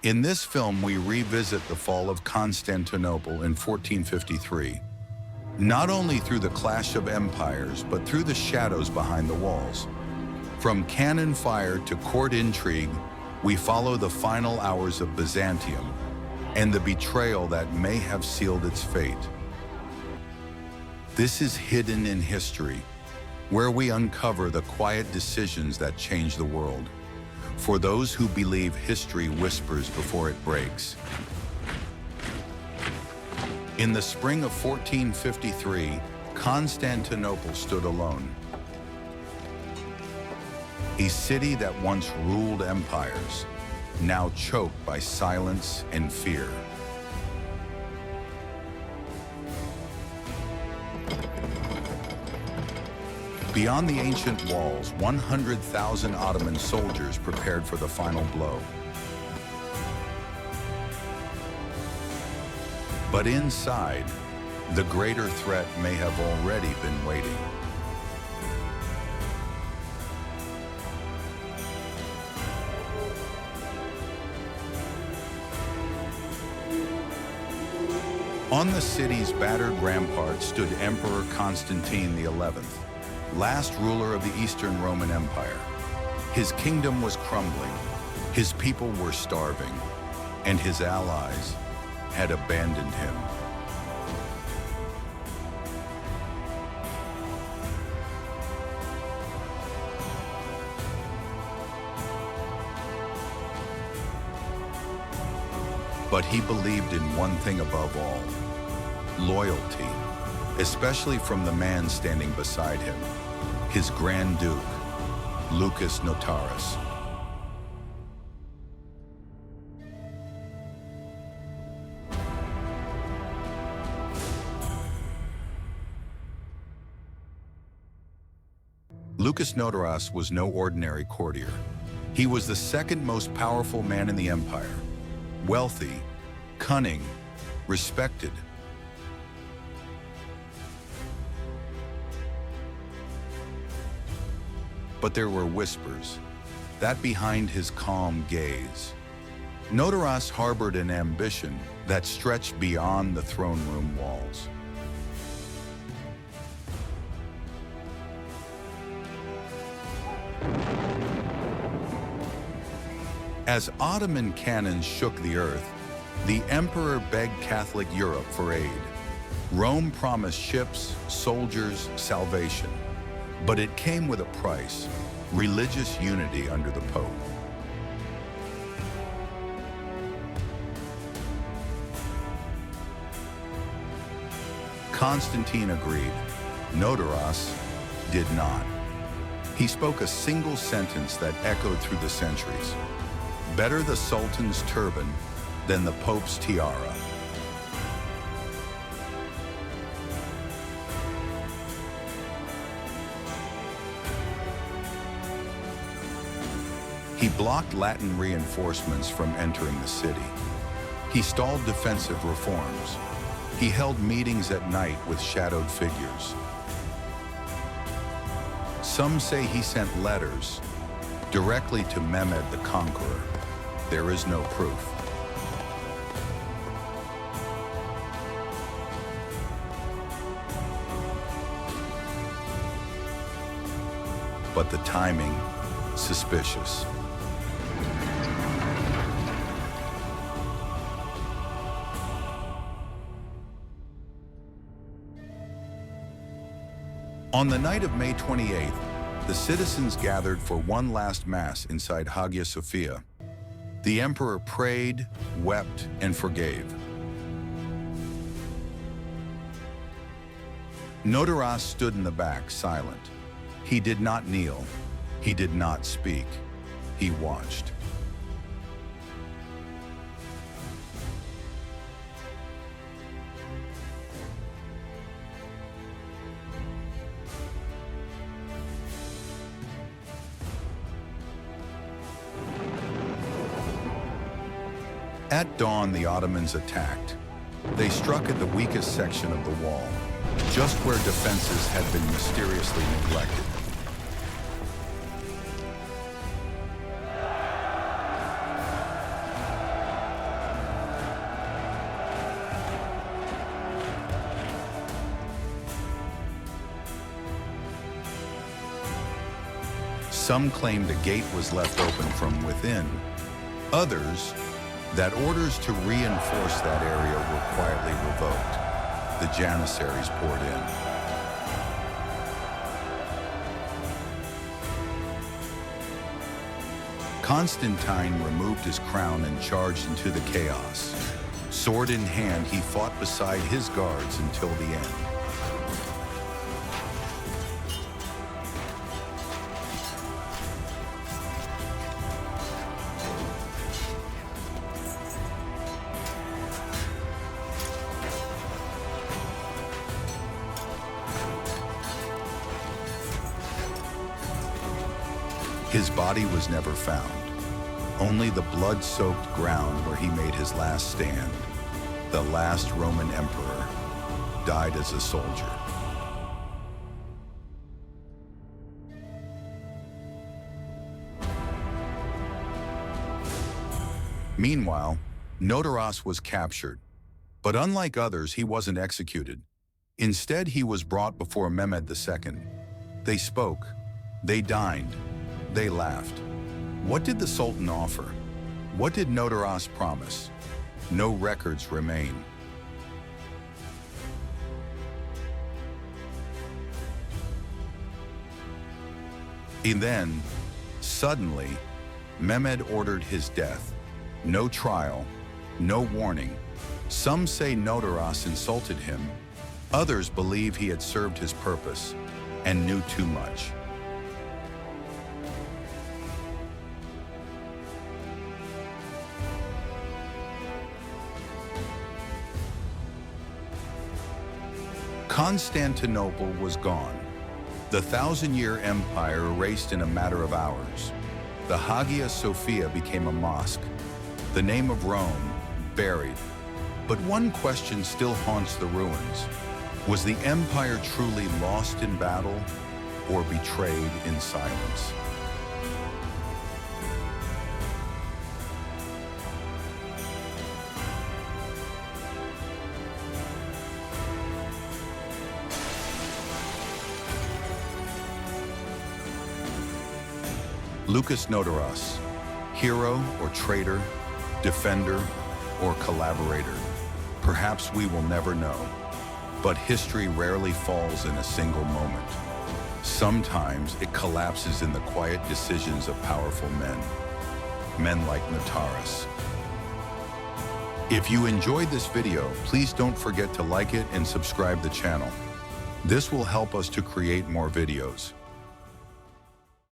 In this film, we revisit the fall of Constantinople in 1453, not only through the clash of empires, but through the shadows behind the walls. From cannon fire to court intrigue, we follow the final hours of Byzantium and the betrayal that may have sealed its fate. This is Hidden in History, where we uncover the quiet decisions that change the world, for those who believe history whispers before it breaks. In the spring of 1453, Constantinople stood alone. A city that once ruled empires, now choked by silence and fear. Beyond the ancient walls, 100,000 Ottoman soldiers prepared for the final blow. But inside, the greater threat may have already been waiting. On the city's battered ramparts stood Emperor Constantine XI, last ruler of the Eastern Roman Empire. His kingdom was crumbling, his people were starving, and his allies had abandoned him. But he believed in one thing above all: loyalty, especially from the man standing beside him, his Grand Duke, Loukas Notaras. Loukas Notaras was no ordinary courtier. He was the second most powerful man in the empire, wealthy, cunning, respected. But there were whispers, that behind his calm gaze. Notaras harbored an ambition that stretched beyond the throne room walls. As Ottoman cannons shook the earth, the emperor begged Catholic Europe for aid. Rome promised ships, soldiers, salvation. But it came with a price: religious unity under the Pope. Constantine agreed. Notaras did not. He spoke a single sentence that echoed through the centuries: better the Sultan's turban than the Pope's tiara. He blocked Latin reinforcements from entering the city. He stalled defensive reforms. He held meetings at night with shadowed figures. Some say he sent letters directly to Mehmed the Conqueror. There is no proof. But the timing, suspicious. On the night of May 28th, the citizens gathered for one last mass inside Hagia Sophia. The emperor prayed, wept, and forgave. Notaras stood in the back, silent. He did not kneel. He did not speak. He watched. At dawn, the Ottomans attacked. They struck at the weakest section of the wall, just where defenses had been mysteriously neglected. Some claimed a gate was left open from within. Others, that orders to reinforce that area were quietly revoked. The Janissaries poured in. Constantine removed his crown and charged into the chaos. Sword in hand, he fought beside his guards until the end. His body was never found. Only the blood-soaked ground where he made his last stand. The last Roman emperor died as a soldier. Meanwhile, Notaras was captured. But unlike others, he wasn't executed. Instead, he was brought before Mehmed II. They spoke. They dined. They laughed. What did the Sultan offer? What did Notaras promise? No records remain. And then, suddenly, Mehmed ordered his death. No trial, no warning. Some say Notaras insulted him. Others believe he had served his purpose and knew too much. Constantinople was gone. The 1,000-year empire erased in a matter of hours. The Hagia Sophia became a mosque. The name of Rome buried. But one question still haunts the ruins. Was the empire truly lost in battle or betrayed in silence? Loukas Notaras, hero or traitor, defender or collaborator. Perhaps we will never know, but history rarely falls in a single moment. Sometimes it collapses in the quiet decisions of powerful men, men like Notaras. If you enjoyed this video, please don't forget to like it and subscribe the channel. This will help us to create more videos.